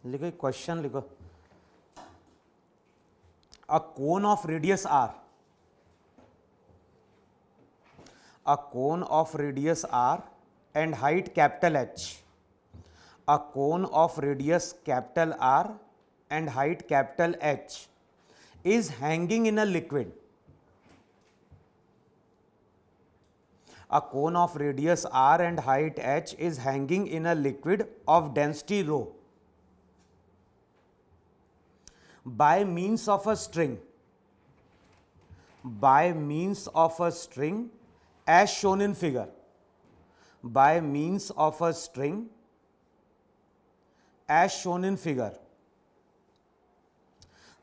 लिखो क्वेश्चन लिखो। A cone of radius R, a cone of radius r and height capital H, a cone of radius capital R and height capital H is hanging in a liquid. A cone of radius r and height h is hanging in a liquid of density rho by means of a string, by means of a string as shown in figure, by means of a string as shown in figure.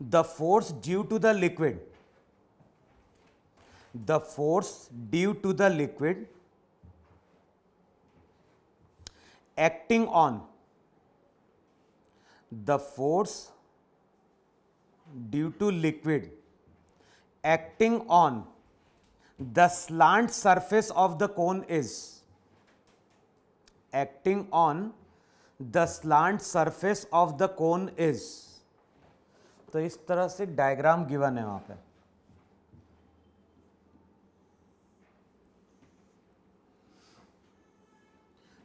The force due to the liquid, the force due to the liquid acting on, the force due to liquid acting on the slant surface of the cone is, acting on the slant surface of the cone is. तो इस तरह से diagram given है वहां पे।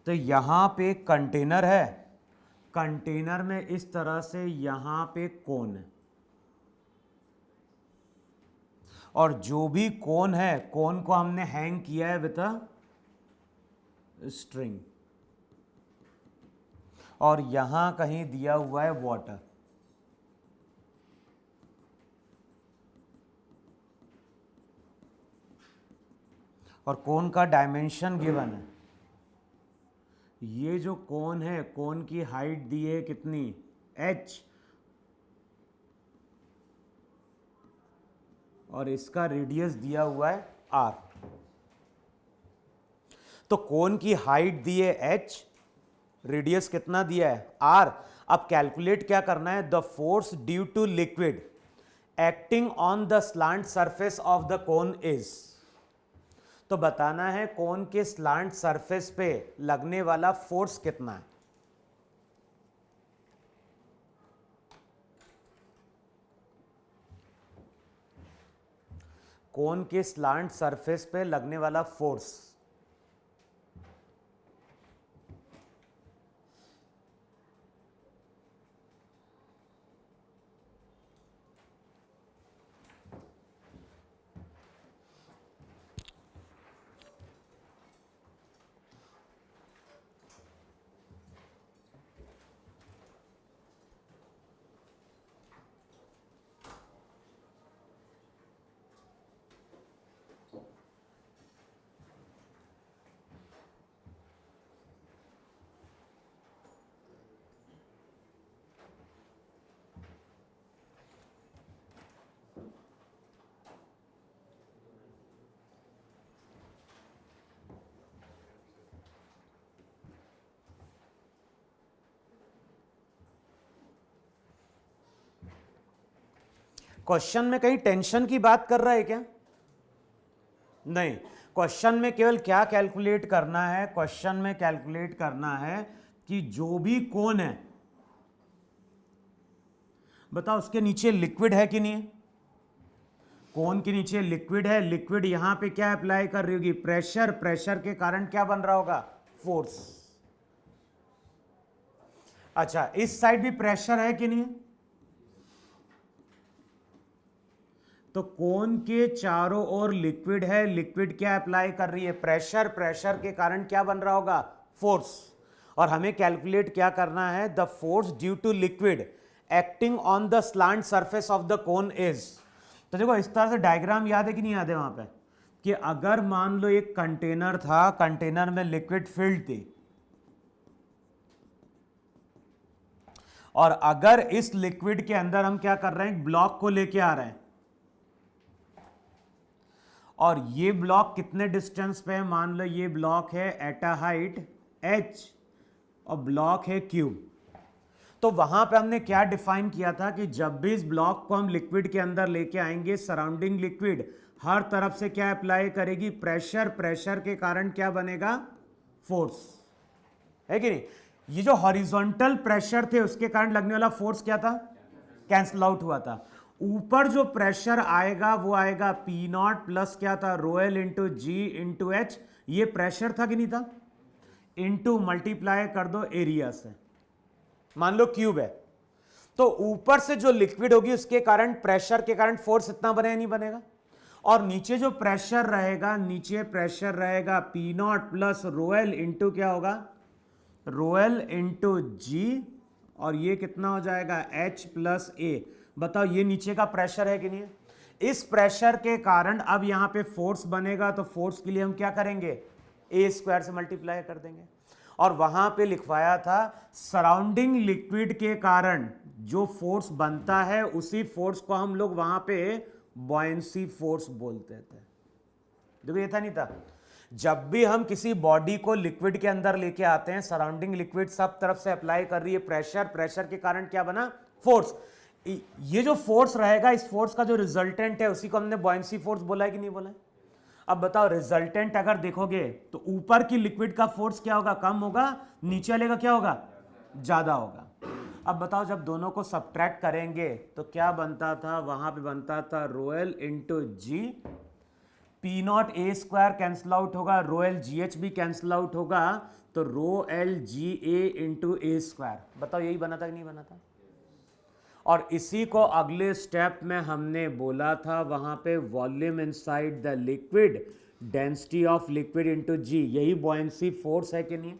तो यहां पे कंटेनर है, कंटेनर में इस तरह से यहां पे कोन है, और जो भी कोन है, कोन को हमने हैंग किया है विद अ स्ट्रिंग, और यहां कहीं दिया हुआ है वाटर। और कोन का डायमेंशन गिवन है। ये जो कोन है, कोन की हाइट दी है कितनी, h, और इसका रेडियस दिया हुआ है r। तो कोन की हाइट दी है h, रेडियस कितना दिया है r। अब कैलकुलेट क्या करना है, the force due to liquid acting on the slant surface of the cone is. तो बताना है कोन के स्लांट सरफेस पे लगने वाला फोर्स कितना है। कोन के स्लांट सरफेस पे लगने वाला फोर्स, क्वेश्चन में कहीं टेंशन की बात कर रहा है क्या? नहीं, क्वेश्चन में केवल क्या कैलकुलेट करना है, क्वेश्चन में कैलकुलेट करना है कि जो भी कोन है, बताओ उसके नीचे लिक्विड है कि नहीं है। कोन के नीचे लिक्विड है, लिक्विड यहां पे क्या अप्लाई कर रही होगी, प्रेशर, प्रेशर के कारण क्या बन रहा होगा, फोर्स। अच्छा, इस साइड भी प्रेशर है कि नहीं है, तो कोन के चारों ओर लिक्विड है, लिक्विड क्या अप्लाई कर रही है, प्रेशर, प्रेशर के कारण क्या बन रहा होगा, फोर्स। और हमें कैलकुलेट क्या करना है, the force due to liquid acting on the slant surface of the cone is. तो देखो इस तरह से डायग्राम याद है कि नहीं याद है वहां पे, कि अगर मान लो एक कंटेनर था, कंटेनर में लिक्विड फिल्ड थी, और अगर इस लिक्विड के अंदर हम क्या कर रहे हैं, ब्लॉक को लेके आ रहे हैं, और ये ब्लॉक कितने डिस्टेंस पे है, मान लो ये ब्लॉक है एट अ हाइट h और ब्लॉक है q। तो वहां पे हमने क्या डिफाइन किया था कि जब भी इस ब्लॉक को हम लिक्विड के अंदर लेके आएंगे, सराउंडिंग लिक्विड हर तरफ से क्या अप्लाई करेगी, प्रेशर, प्रेशर के कारण क्या बनेगा, फोर्स, है कि नहीं। ये जो हॉरिजॉन्टल प्रेशर थे उसके कारण लगने वाला फोर्स क्या था, कैंसल आउट हुआ था। ऊपर जो प्रेशर आएगा वो आएगा पी नॉट प्लस क्या था, रो एल इंटू जी इंटू एच, ये प्रेशर था कि नहीं था, इंटू मल्टीप्लाई कर दो एरिया से, मान लो क्यूब है, तो ऊपर से जो लिक्विड होगी उसके कारण प्रेशर के कारण फोर्स इतना बने नहीं बनेगा, और नीचे जो प्रेशर रहेगा, नीचे प्रेशर रहेगा P not plus row L into क्या होगा, रो एल इंटू जी, और ये कितना हो जाएगा H प्लस ए। बताओ ये नीचे का प्रेशर है कि नहीं है। इस प्रेशर के कारण अब यहां पे फोर्स बनेगा, तो फोर्स के लिए हम क्या करेंगे, ए स्क्वायर से मल्टीप्लाई कर देंगे। और वहां पे लिखवाया था सराउंडिंग लिक्विड के कारण जो फोर्स बनता है उसी फोर्स को हम लोग वहां पे बॉयंसी फोर्स बोलते थे। देखो ये था नहीं था, जब भी हम किसी बॉडी को लिक्विड के अंदर लेके आते हैं, सराउंडिंग लिक्विड सब तरफ से अप्लाई कर रही है प्रेशर, प्रेशर के कारण क्या बना, फोर्स। ये जो फोर्स रहेगा, इस फोर्स का जो रिजल्टेंट है उसी को हमने बॉयंसी फोर्स बोला है कि नहीं बोला है। अब बताओ रिजल्टेंट अगर देखोगे तो ऊपर की लिक्विड का फोर्स क्या होगा, कम होगा, नीचे वाले का क्या होगा, ज्यादा होगा। अब बताओ जब दोनों को सब्ट्रैक्ट करेंगे तो क्या बनता था, वहां पे बनता था rho L into g, P nought a square cancel out होगा, रो एल जी एच भी कैंसल आउट होगा, तो rho L g a into a square. बताओ यही बना था कि नहीं बना था। और इसी को अगले स्टेप में हमने बोला था वहां पे volume inside the liquid, density of liquid into g, यही बॉयंसी फोर्स है कि नहीं,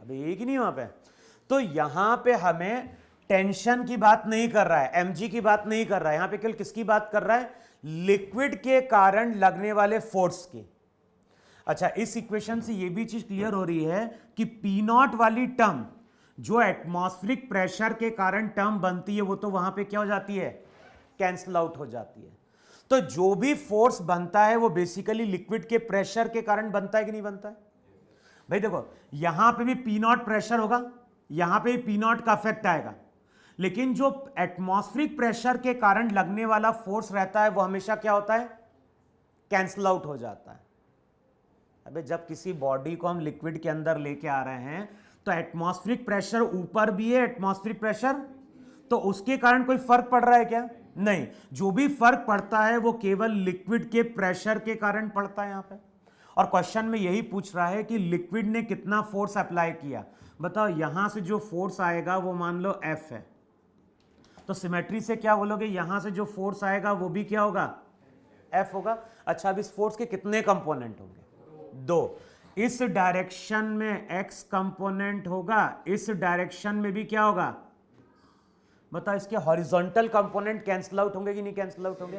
अबे यही कि नहीं वहां पे। तो यहां पे हमें टेंशन की बात नहीं कर रहा है, एमजी की बात नहीं कर रहा है, यहां पे केवल किसकी बात कर रहा है, लिक्विड के कारण लगने वाले फोर्स की। अच्छा, इस इक्वेशन से यह भी चीज क्लियर हो रही है कि पी नॉट वाली टर्म जो एटमॉस्फेरिक प्रेशर के कारण टर्म बनती है वो तो वहां पे क्या हो जाती है, कैंसल आउट हो जाती है। तो जो भी फोर्स बनता है वो बेसिकली लिक्विड के प्रेशर के कारण बनता है कि नहीं बनता है। भाई देखो यहां पे भी पी नॉट प्रेशर होगा, यहां पे पी नॉट का इफेक्ट आएगा, लेकिन जो एटमॉस्फेरिक प्रेशर के कारण लगने वाला फोर्स रहता है वो हमेशा क्या होता है, कैंसल आउट हो जाता है। अबे जब किसी बॉडी को हम लिक्विड के अंदर लेके आ रहे हैं तो एटमॉस्फेरिक प्रेशर ऊपर भी है, एटमॉस्फेरिक प्रेशर, तो उसके कारण कोई फर्क पड़ रहा है क्या, नहीं। जो भी फर्क पड़ता है वो केवल लिक्विड के प्रेशर के कारण पड़ता है यहां पे। और क्वेश्चन में यही पूछ रहा है कि लिक्विड ने कितना फोर्स अप्लाई किया। बताओ यहां से जो फोर्स आएगा वो मान लो F है, तो सिमेट्री से क्या बोलोगे, यहां से जो फोर्स आएगा वो भी क्या होगा, F होगा। अच्छा, अब इस फोर्स के कितने कंपोनेंट होंगे, दो। इस डायरेक्शन में x कंपोनेंट होगा, इस डायरेक्शन में भी क्या होगा, बताओ इसके हॉरिजॉन्टल कंपोनेंट कैंसिल आउट होंगे कि नहीं कैंसिल आउट होंगे।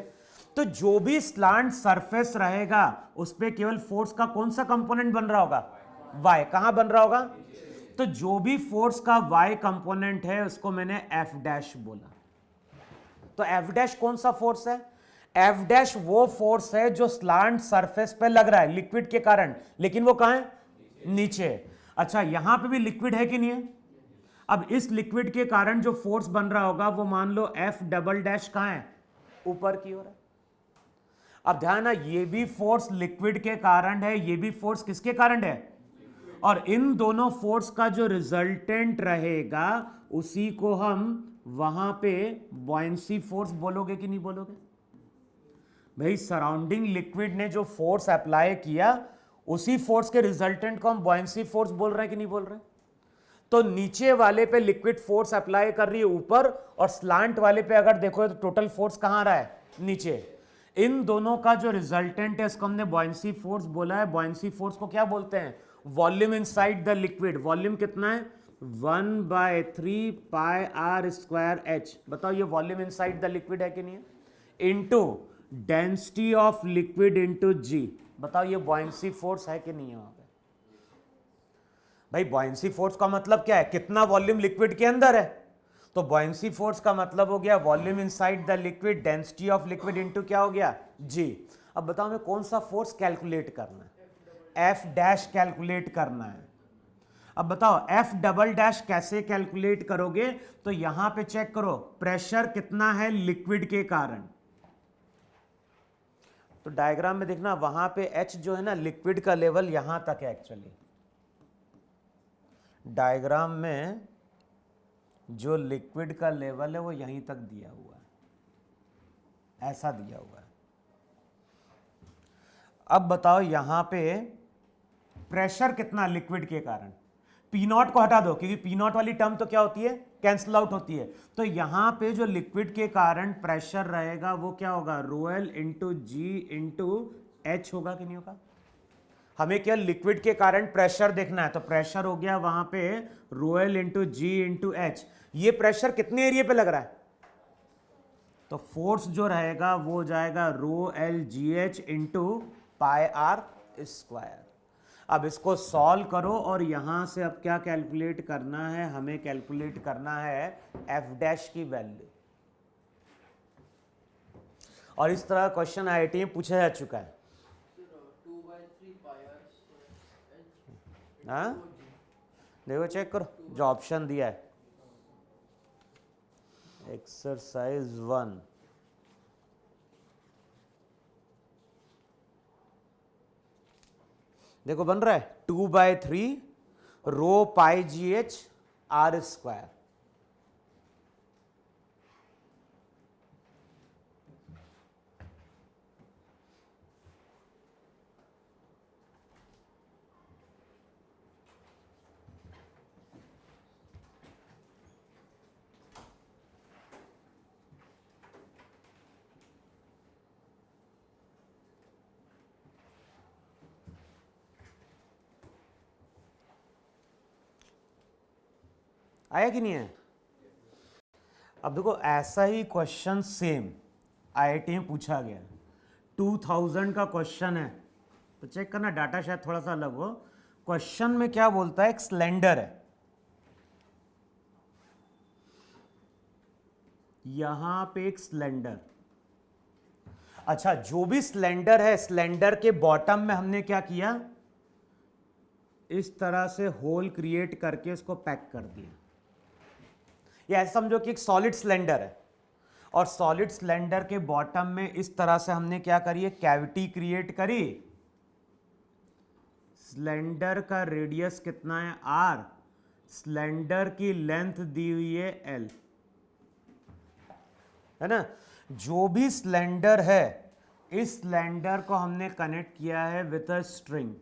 तो जो भी स्लांट सरफेस रहेगा उस पे केवल फोर्स का कौन सा कंपोनेंट बन रहा होगा, y। कहां बन रहा होगा, तो जो भी फोर्स का y कंपोनेंट है उसको मैंने f डैश बोला। तो f डैश कौन सा फोर्स है, एफ डैश वो फोर्स है जो स्लांट सरफेस पे लग रहा है लिक्विड के कारण, लेकिन वो कहां है, नीचे। अच्छा, यहां पे भी लिक्विड है कि नहीं है। अब इस लिक्विड के कारण जो फोर्स बन रहा होगा वो मान लो एफ डबल डैश कहां है, ऊपर की ओर है। अब ध्यान है, ये भी फोर्स लिक्विड के कारण है, ये भी फोर्स किसके कारण है, और इन दोनों फोर्स का जो रिजल्टेंट रहेगा उसी को हम वहां पे बॉयंसी फोर्स बोलोगे कि नहीं बोलोगे। भाई सराउंडिंग लिक्विड ने जो फोर्स अप्लाई किया उसी फोर्स के रिजल्टेंट को हम बॉयंसी फोर्स बोल रहे हैं कि नहीं बोल रहे। तो नीचे वाले पे लिक्विड फोर्स अप्लाई कर रही है ऊपर, और स्लांट वाले पे अगर देखो तो टोटल फोर्स कहां आ रहा है, नीचे। इन दोनों का जो रिजल्टेंट है इसको हमने बॉयंसी फोर्स बोला है। बॉयंसी फोर्स को क्या बोलते हैं, volume inside the liquid. Volume कितना है, 1/3 पाई आर स्क्वायर एच। बताओ ये वॉल्यूम इनसाइड द लिक्विड है कि नहीं है, into density of liquid into g. बताओ ये बॉयंसी फोर्स है कि नहीं है वहां पे। भाई बॉयंसी फोर्स का मतलब क्या है, कितना वॉल्यूम लिक्विड के अंदर है, तो बॉयंसी फोर्स का मतलब हो गया volume inside the liquid, density of liquid into क्या हो गया, जी। अब बताओ हमें कौन सा फोर्स कैलकुलेट करना है, एफ डैश कैलकुलेट करना है। अब बताओ एफ डबल डैश कैसे कैलकुलेट करोगे, तो यहां पे चेक करो प्रेशर कितना है लिक्विड के कारण। तो डायग्राम में देखना वहां पे H जो है ना लिक्विड का लेवल यहां तक है एक्चुअली, डायग्राम में जो लिक्विड का लेवल है वो यहीं तक दिया हुआ है, ऐसा दिया हुआ है। अब बताओ यहां पे प्रेशर कितना लिक्विड के कारण, पी नॉट को हटा दो क्योंकि पी नॉट वाली टर्म तो क्या होती है, कैंसिल आउट होती है। तो यहां पे जो लिक्विड के कारण प्रेशर रहेगा वो क्या होगा, रो एल इंटू जी इंटू एच होगा कि नहीं होगा। हमें क्या लिक्विड के कारण प्रेशर देखना है, तो प्रेशर हो गया वहां पे रो एल इंटू जी इंटू एच। ये प्रेशर कितने एरिया पे लग रहा है, तो फोर्स जो रहेगा वो जाएगा rho L g h into pi r square. अब इसको सॉल्व करो और यहां से अब क्या कैलकुलेट करना है, हमें कैलकुलेट करना है एफ डैश की वैल्यू। और इस तरह क्वेश्चन आईआईटी में पूछा जा चुका है। हाँ देखो चेक करो जो ऑप्शन दिया है, एक्सरसाइज 1। देखो बन रहा है 2/3 रो पाई जी एच आर स्क्वायर। आया कि नहीं है। अब देखो ऐसा ही क्वेश्चन सेम आईआईटी में पूछा गया, 2000 का क्वेश्चन है, तो चेक करना डाटा शायद थोड़ा सा अलग हो। क्वेश्चन में क्या बोलता है, एक सिलेंडर है, यहां पे एक सिलेंडर। अच्छा जो भी सिलेंडर है, सिलेंडर के बॉटम में हमने क्या किया, इस तरह से होल क्रिएट करके इसको पैक कर दिया। ये ऐसा समझो कि एक सॉलिड सिलेंडर है और सॉलिड सिलेंडर के बॉटम में इस तरह से हमने क्या करी है, कैविटी क्रिएट करी। सिलेंडर का रेडियस कितना है, आर, सिलेंडर की लेंथ दी हुई है एल, है ना। जो भी सिलेंडर है, इस सिलेंडर को हमने कनेक्ट किया है विथ अ स्ट्रिंग।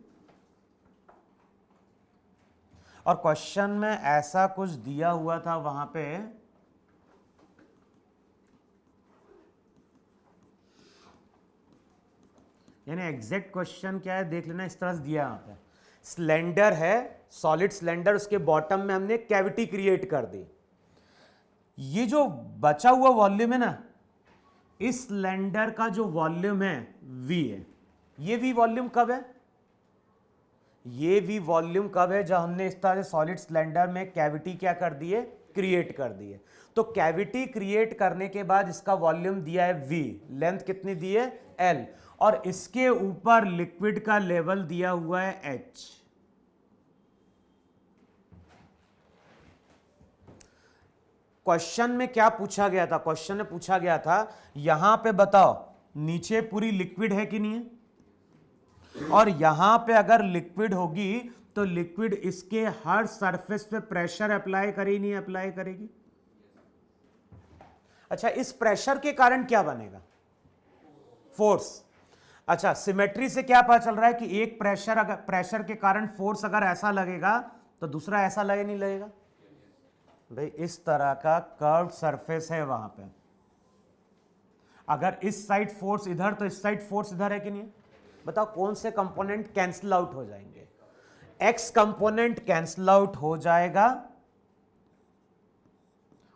और क्वेश्चन में ऐसा कुछ दिया हुआ था वहां पे, यानी एग्जैक्ट क्वेश्चन क्या है देख लेना, इस तरह से दिया यहां पे सिलेंडर है, सॉलिड सिलेंडर, उसके बॉटम में हमने कैविटी क्रिएट कर दी। ये जो बचा हुआ वॉल्यूम है ना, इस सिलेंडर का जो वॉल्यूम है V है। ये V वॉल्यूम कब है, ये V वॉल्यूम कब है, जब हमने इस तरह से सॉलिड सिलेंडर में कैविटी क्या कर दी है, क्रिएट कर दी है। तो कैविटी क्रिएट करने के बाद इसका वॉल्यूम दिया है V, लेंथ कितनी दी है L, और इसके ऊपर लिक्विड का लेवल दिया हुआ है H। क्वेश्चन में क्या पूछा गया था, क्वेश्चन में पूछा गया था यहां पे बताओ नीचे पूरी लिक्विड है कि नहीं है, और यहां पे अगर लिक्विड होगी तो लिक्विड इसके हर सरफेस पे प्रेशर अप्लाई करेगी नहीं अप्लाई करेगी। अच्छा इस प्रेशर के कारण क्या बनेगा, फोर्स। अच्छा सिमेट्री से क्या पता चल रहा है कि एक प्रेशर के कारण फोर्स अगर ऐसा लगेगा तो दूसरा ऐसा लगे नहीं लगेगा। भाई इस तरह का कर्व सरफेस है वहां पे, अगर इस साइड फोर्स इधर तो इस साइड फोर्स इधर है कि नहीं है। बताओ कौन से कंपोनेंट कैंसिल आउट हो जाएंगे, एक्स कंपोनेंट कैंसिल आउट हो जाएगा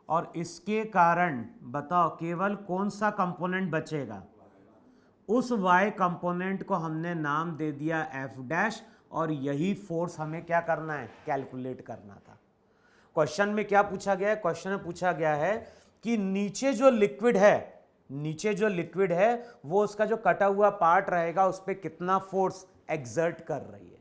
और इसके कारण बताओ केवल कौन सा कंपोनेंट बचेगा, उस y कंपोनेंट को हमने नाम दे दिया एफ डैश, और यही फोर्स हमें क्या करना है, कैलकुलेट करना था। क्वेश्चन में क्या पूछा गया है, क्वेश्चन में पूछा गया है कि नीचे जो लिक्विड है, नीचे जो लिक्विड है वो उसका जो कटा हुआ पार्ट रहेगा उस पर कितना फोर्स एक्सर्ट कर रही है।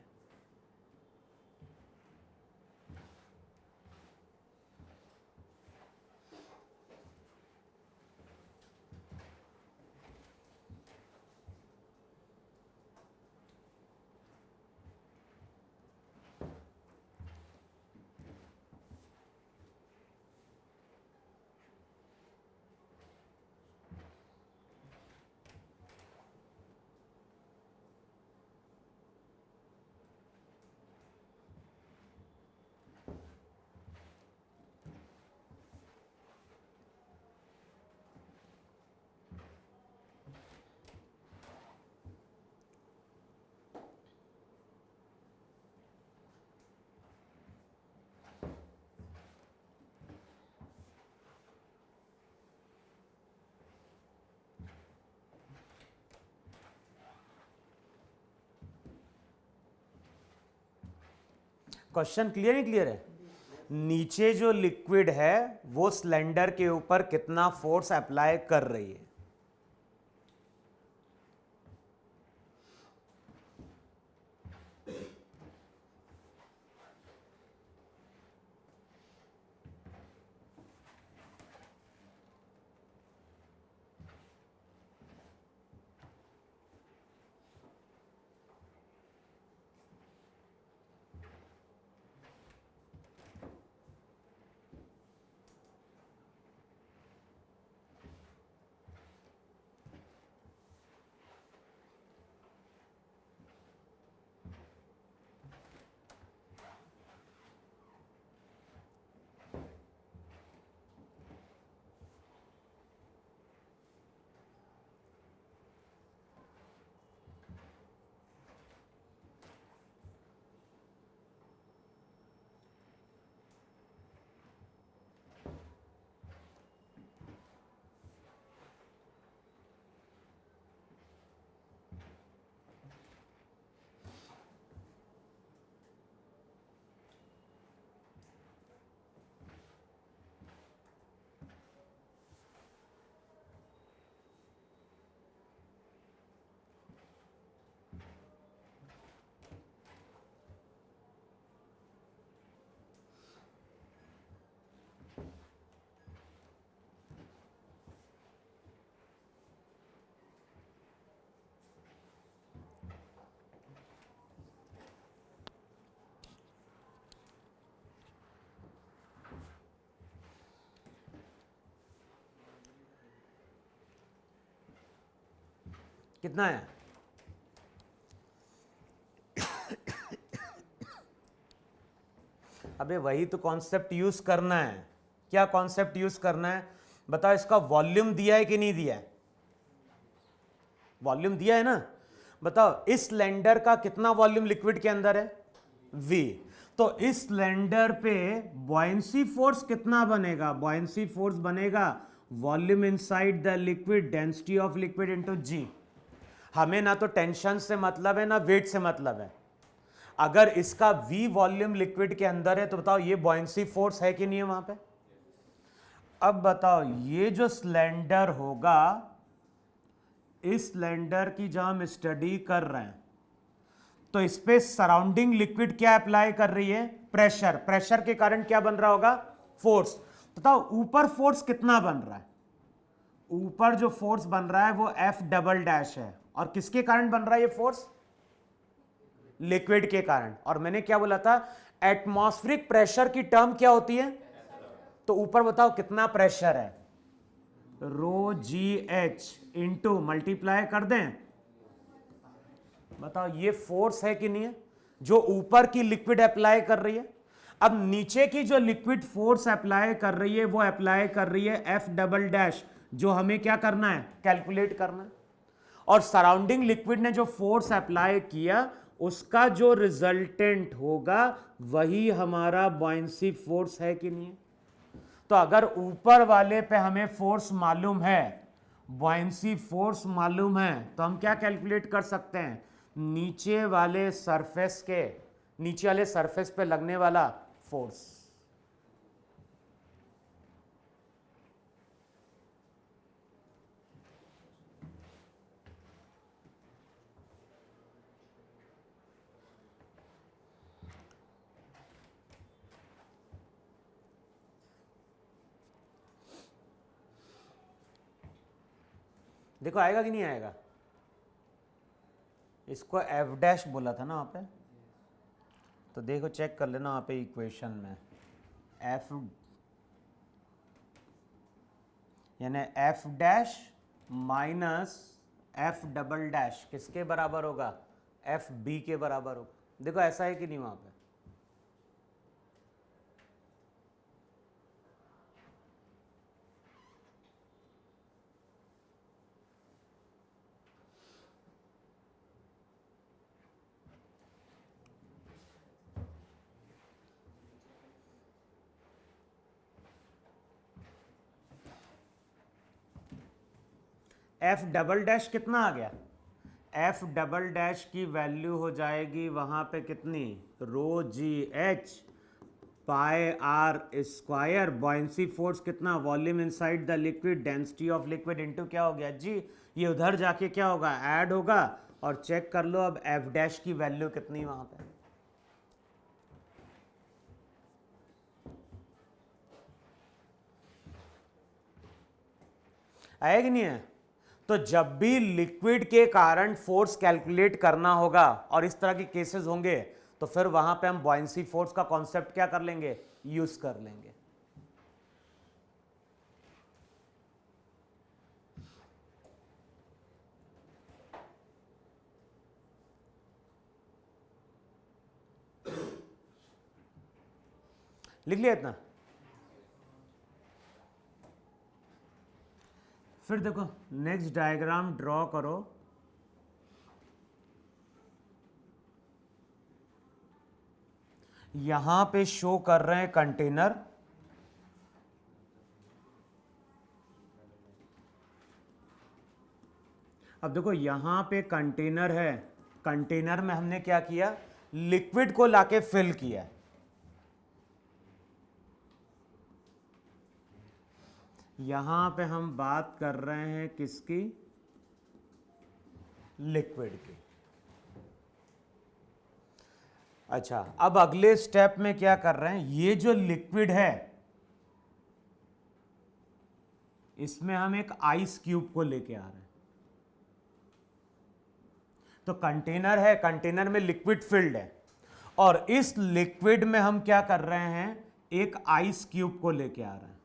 क्वेश्चन क्लियर ही क्लियर है। नीचे जो लिक्विड है वो सिलेंडर के ऊपर कितना फोर्स अप्लाई कर रही है। कितना है? अबे वही तो कॉन्सेप्ट यूज करना है। क्या कॉन्सेप्ट यूज करना है बताओ। इसका वॉल्यूम दिया है कि नहीं दिया है? वॉल्यूम दिया है ना। बताओ इस सिलेंडर का कितना वॉल्यूम लिक्विड के अंदर है? V। तो इस सिलेंडर पे बॉयंसी फोर्स कितना बनेगा? बॉयंसी फोर्स बनेगा volume inside the liquid density of liquid into G। हमें ना तो टेंशन से मतलब है ना वेट से मतलब है। अगर इसका V वॉल्यूम लिक्विड के अंदर है तो बताओ ये बॉयंसी फोर्स है कि नहीं है वहां पे। अब बताओ ये जो सिलेंडर होगा, इस सिलेंडर की जहां हम स्टडी कर रहे हैं तो इस पे सराउंडिंग लिक्विड क्या अप्लाई कर रही है? प्रेशर। प्रेशर के कारण क्या बन रहा होगा? फोर्स। बताओ ऊपर फोर्स कितना बन रहा है? ऊपर जो फोर्स बन रहा है वो F डबल डैश है। और किसके कारण बन रहा है ये फोर्स? लिक्विड के कारण। और मैंने क्या बोला था? एटमॉस्फेरिक प्रेशर की टर्म क्या होती है? तो ऊपर बताओ कितना प्रेशर है? रो जी एच इंटू मल्टीप्लाई कर दें। बताओ ये फोर्स है कि नहीं है जो ऊपर की लिक्विड अप्लाई कर रही है। अब नीचे की जो लिक्विड फोर्स अप्लाई कर रही है वो अप्लाई कर रही है F डबल डैश, जो हमें क्या करना है? कैलकुलेट करना है। और सराउंडिंग लिक्विड ने जो फोर्स अप्लाई किया उसका जो रिजल्टेंट होगा वही हमारा बॉयंसी फोर्स है कि नहीं है। तो अगर ऊपर वाले पे हमें फोर्स मालूम है, बॉयंसी फोर्स मालूम है, तो हम क्या कैलकुलेट कर सकते हैं? नीचे वाले सरफेस पे लगने वाला फोर्स। देखो आएगा कि नहीं आएगा? इसको एफ डैश बोला था ना वहाँ पे, तो देखो चेक कर लेना वहाँ पे इक्वेशन में। एफ यानी F dash minus F double dash किसके बराबर होगा? एफ बी के बराबर होगा। देखो ऐसा है कि नहीं वहाँ पे? एफ डबल डैश कितना आ गया? एफ डबल डैश की वैल्यू हो जाएगी वहां पे कितनी, rho g h pi r square, buoyancy force कितना, volume inside the liquid, density of liquid into क्या हो गया जी, ये उधर जाके क्या होगा, ऐड होगा, और चेक कर लो अब एफ डैश की वैल्यू कितनी वहां पे, आया कि नहीं है। तो जब भी लिक्विड के कारण फोर्स कैलकुलेट करना होगा और इस तरह के केसेस होंगे तो फिर वहां पे हम बॉयंसी फोर्स का कॉन्सेप्ट क्या कर लेंगे, यूज कर लेंगे। लिख लिया इतना। फिर देखो नेक्स्ट डायग्राम ड्रॉ करो। यहां पे शो कर रहे हैं कंटेनर, अब देखो यहां पे कंटेनर है, कंटेनर में हमने क्या किया, लिक्विड को लाके फिल किया। यहां पे हम बात कर रहे हैं किसकी, लिक्विड की। अच्छा अब अगले स्टेप में क्या कर रहे हैं, ये जो लिक्विड है इसमें हम एक आइस क्यूब को लेके आ रहे हैं। तो कंटेनर है, कंटेनर में लिक्विड फिल्ड है, और इस लिक्विड में हम क्या कर रहे हैं, एक आइस क्यूब को लेके आ रहे हैं।